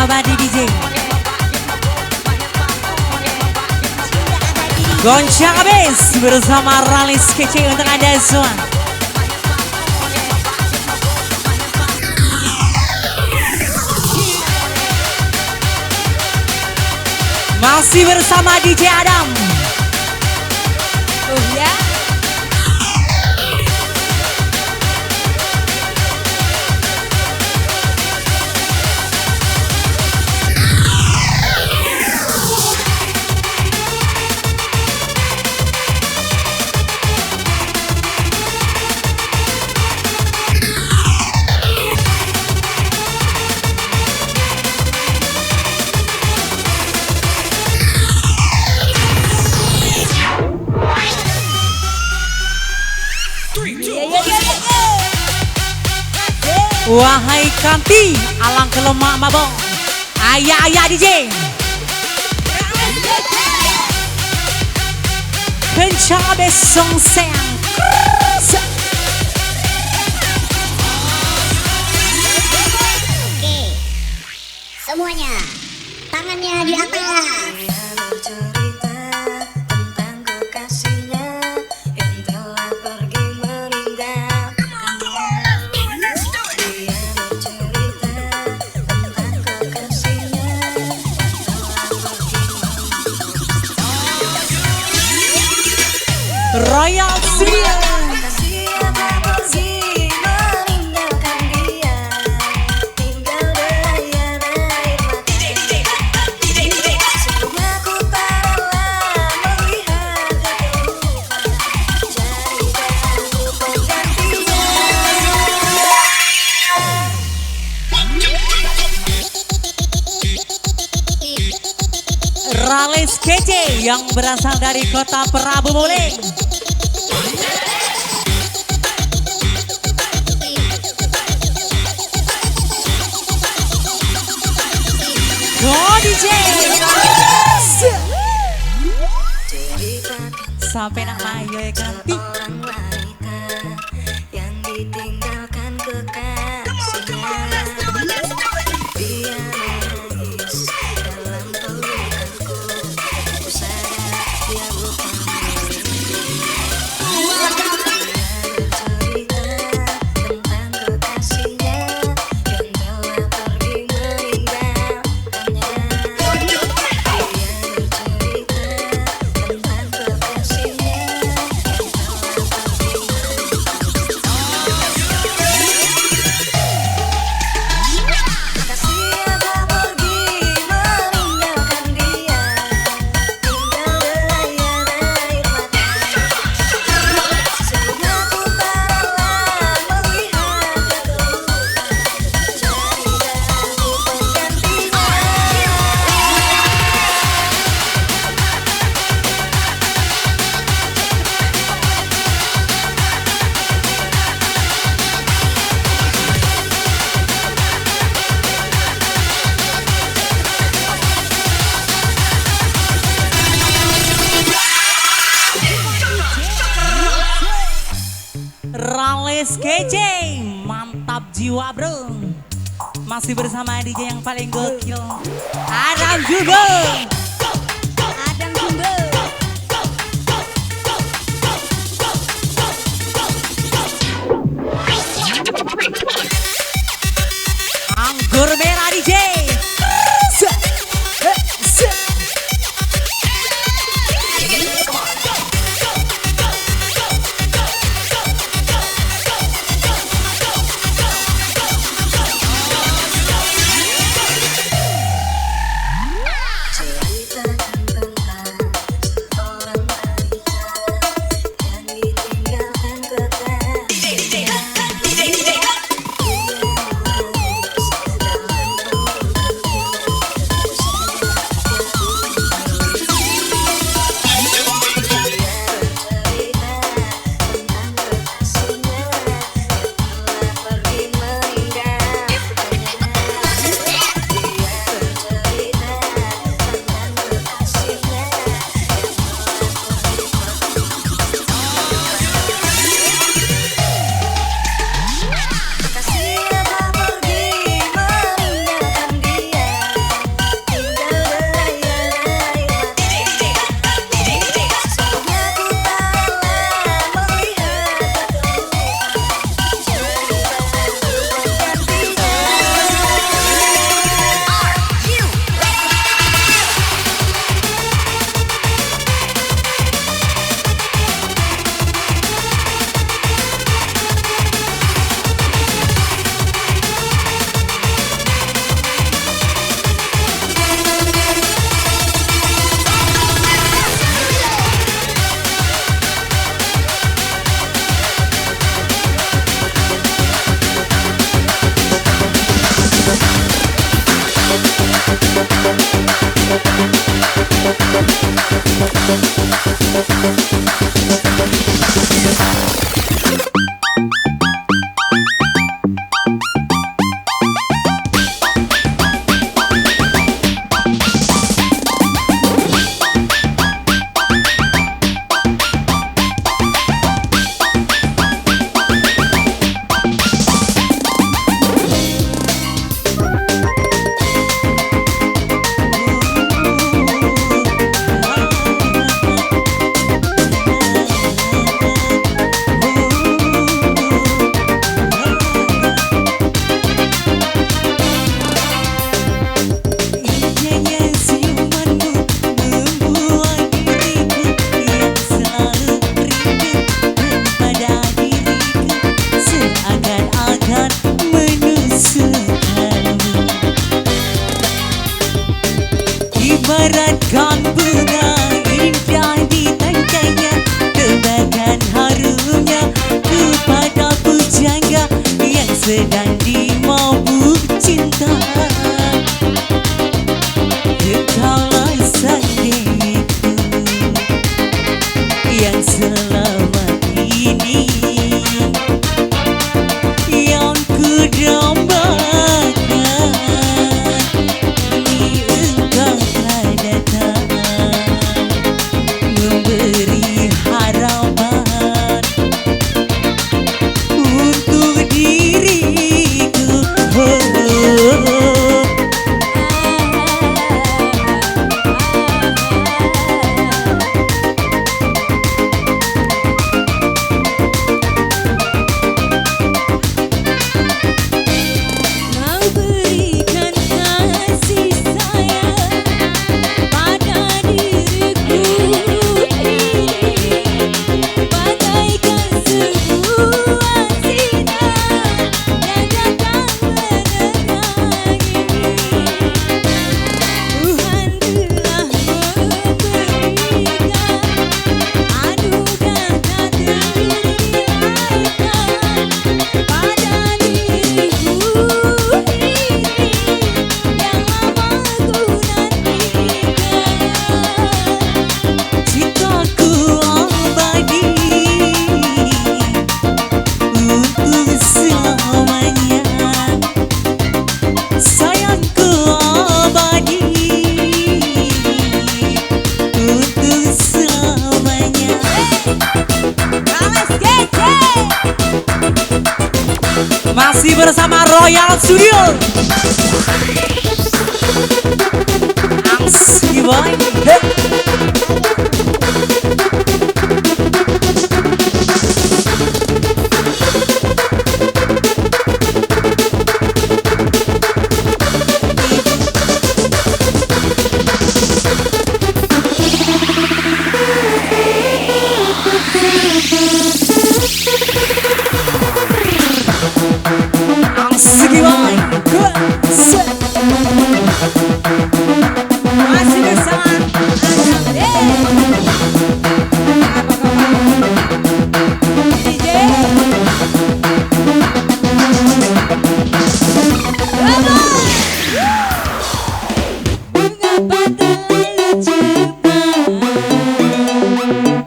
abadi DJ. Goncang abis bersama Ralis kece untuk Anda semua. Masih bersama DJ Adam. Ya. Wahai Kanti, alang kelemak mabong. Ayah DJ. Kencang besong sayang. Oke, semuanya tangannya di atas. Royal Studio. Ralis kece yang berasal dari kota Prabu Muleng. Go DJ. Sampai nak mayo ya Kanti. Yang ditinggalkan kekasihnya. Dia nangis dalam pelukanku. Ku sadar dia bukan milikku. Dia bercerita tentang kekasihnya yang telah pergi meninggalkannya. Dia bercerita tentang kekasihnya yang telah pergi Ralis kece, mantap jiwa bro. Masih bersama DJ yang paling gokil, Adam Jumbo. Adam Jumbo. Anggur merah DJ. ibaratkan bunga indah di tangkainya, tebakan harumnya kepada pujangga yang sedang dimabuk cinta. Engkaulah sang dewiku yang selama ini yang ku dambakan. Kini engkau telah datang memberi harapan untuk diriku. Kau berikan kasih sayang pada diriku ini, bagaikan sebuah sinar yang datang menerangi. Tuhan telah memberikan anugerah tak terhinggakan pada diriku ini yang lama ku nantikan. Cintaku abadi untuk selamanya, sayangku abadi untuk selamanya. Masih bersama Royal Studio. Angsi boy. Angsi boy. Masih bersama DJ mengapa terlalu cepat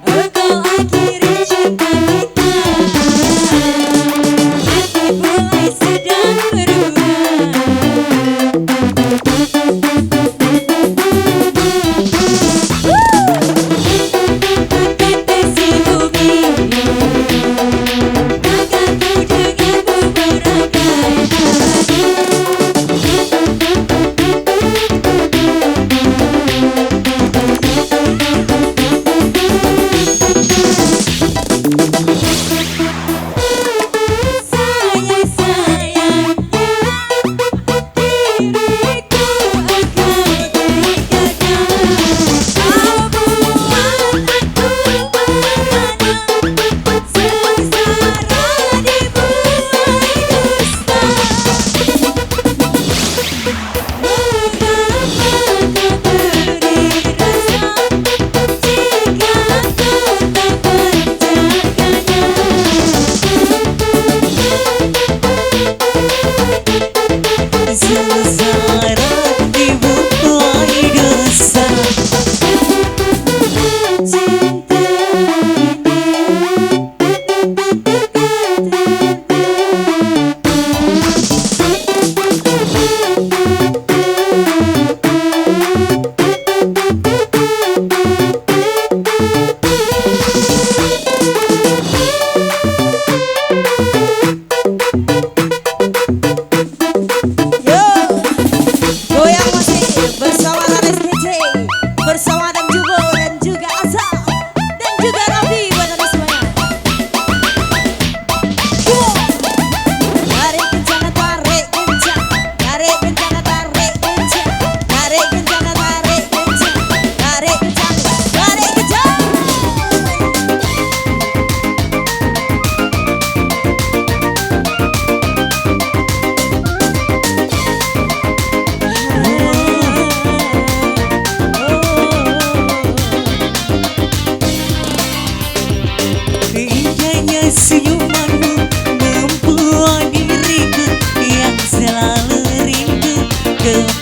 engkau akhiri cinta kita, hati mulai sedang berubah.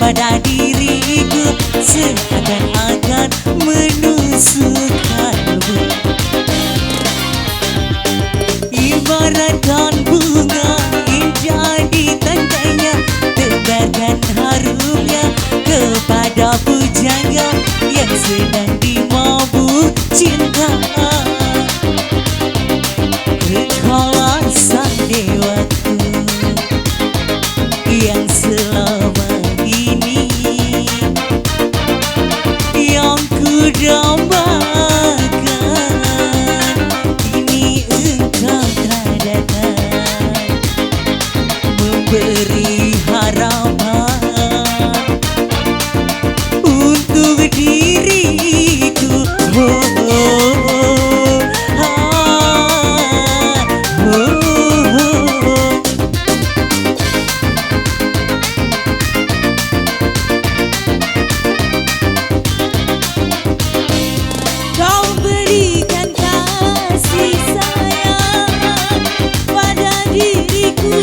pada diriku seakan-akan menusuk kalbu. Ibaratkan bunga indah di tandanya, tebarkan harumnya kepada pujangga yang sedang dimabuk cinta. Engkaulah sang dewaku yang selama ini yang ku dambakan. Kini engkau telah datang memberi harapan untuk diriku. Oh, oh, oh, ah, oh, oh. Kau berikan kasih sayang pada diriku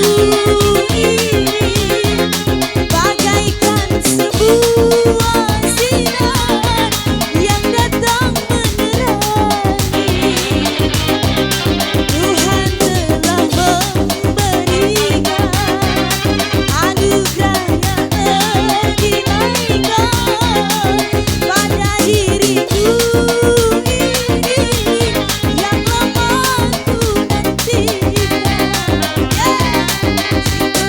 ini, bagaikan sebuah sinar yang datang menerangi. Tuhan telah memberikan anugerahnya dinaikkan pada diriku ini yang lama ku nantikan.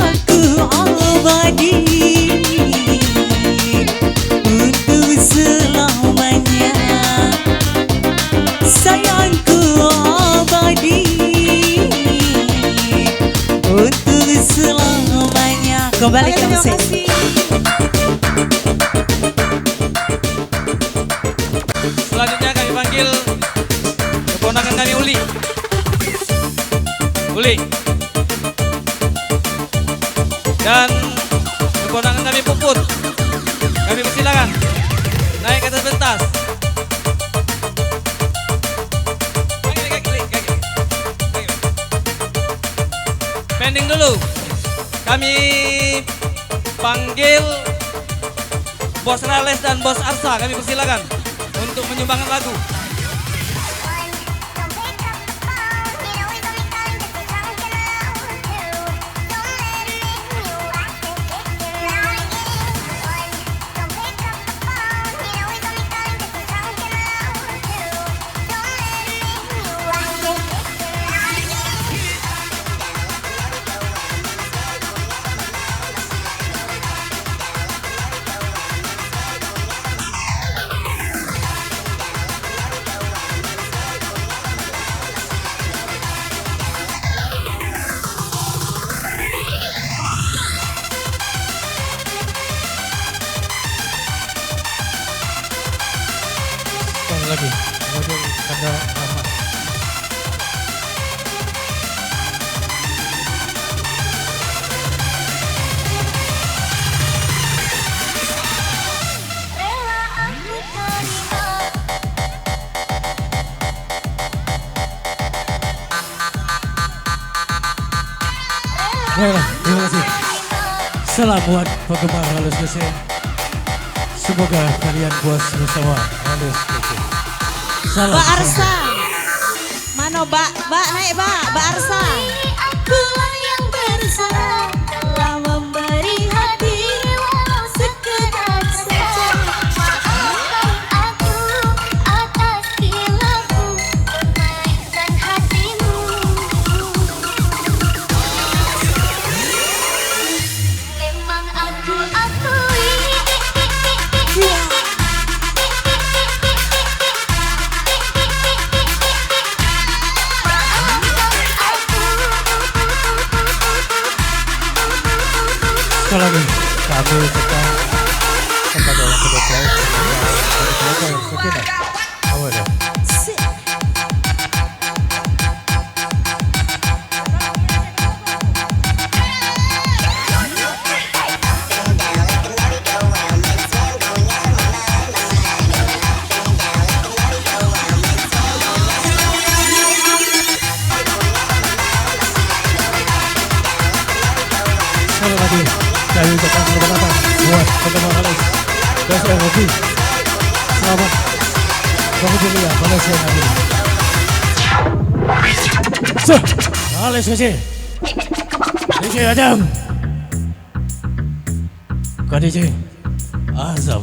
Aku abadi untuk selamanya, sayangku abadi untuk selamanya. Kembali ke Terima musik. kasih. Selanjutnya kami panggil keponakan kami Uli. Uli. Dan keponakan kami Puput. Kami persilakan naik ke atas pentas. Kaki. Pending dulu. Kami panggil Bos Rales dan Bos Arsa. Kami persilakan untuk menyumbangkan lagu. Lagi tanda lama. Baiklah, terima kasih. Salam buat penggemar Halus Gese. Semoga kalian puas bersama Halus Gese. Salam. Mbak Arsa. Mana Mbak naik Mbak Arsa. Akulah yang bersalah telah memberi hati walau sekedar saja. Maafkan aku atas hilafku, menaikkan hatimu. Memang aku akui. Sekali lagi kami sedang kepada yang kedua belas Sakinah. Awal ya. Sekali lagi kami ucapkan selamat datang buat penggemar halus KC Hobi. Selamat Alhamdulillah Malaysia Nabi. Halus KC. DJ Adam. KDJ Azam.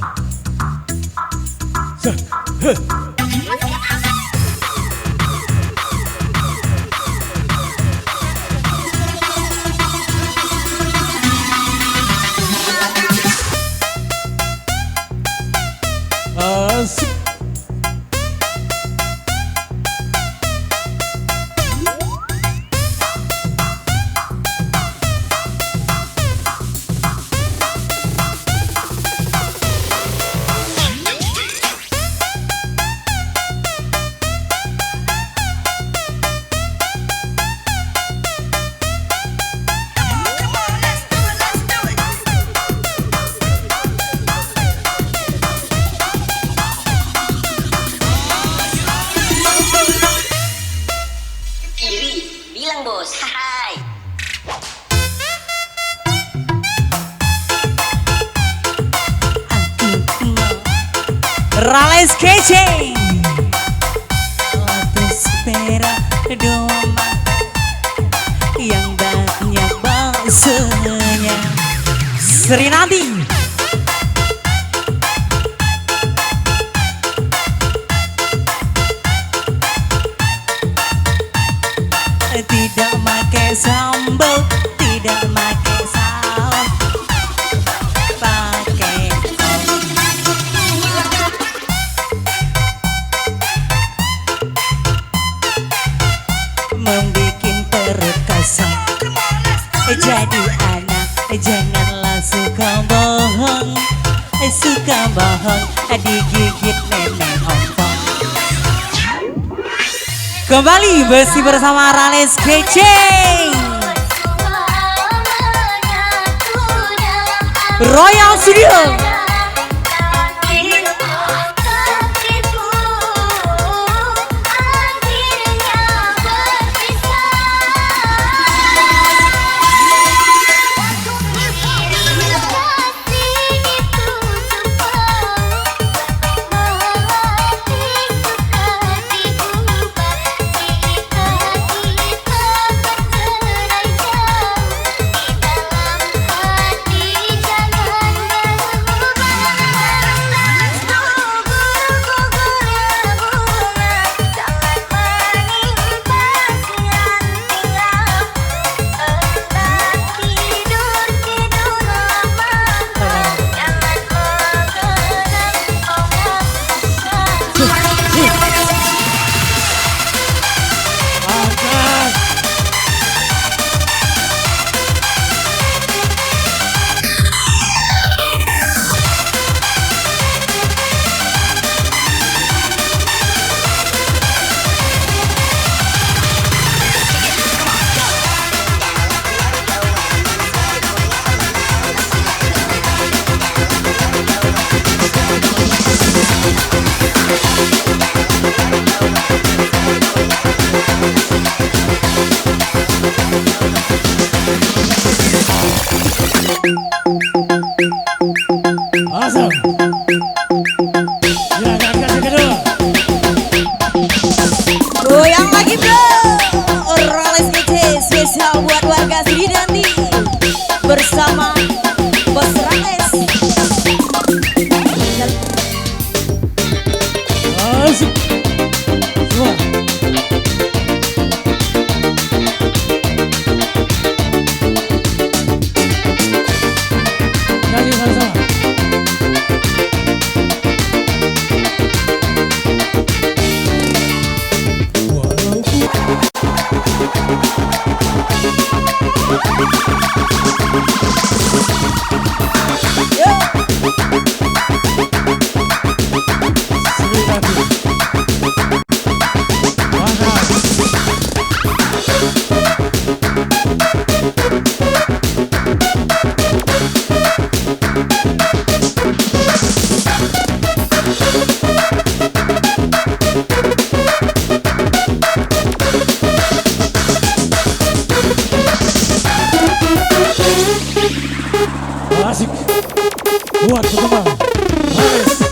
Asik. Bilang bos, hai. Rales kece. Espera doma yang banyak bahasanya. Sri Nadi. Tidak pakai sambal, tidak pakai saus, pakai membikin perut kasar. Jadi anak janganlah suka bohong, digigit nenek ompong. Kembali bersih bersama Rales Kece Royal Studio. buat penggemar Halis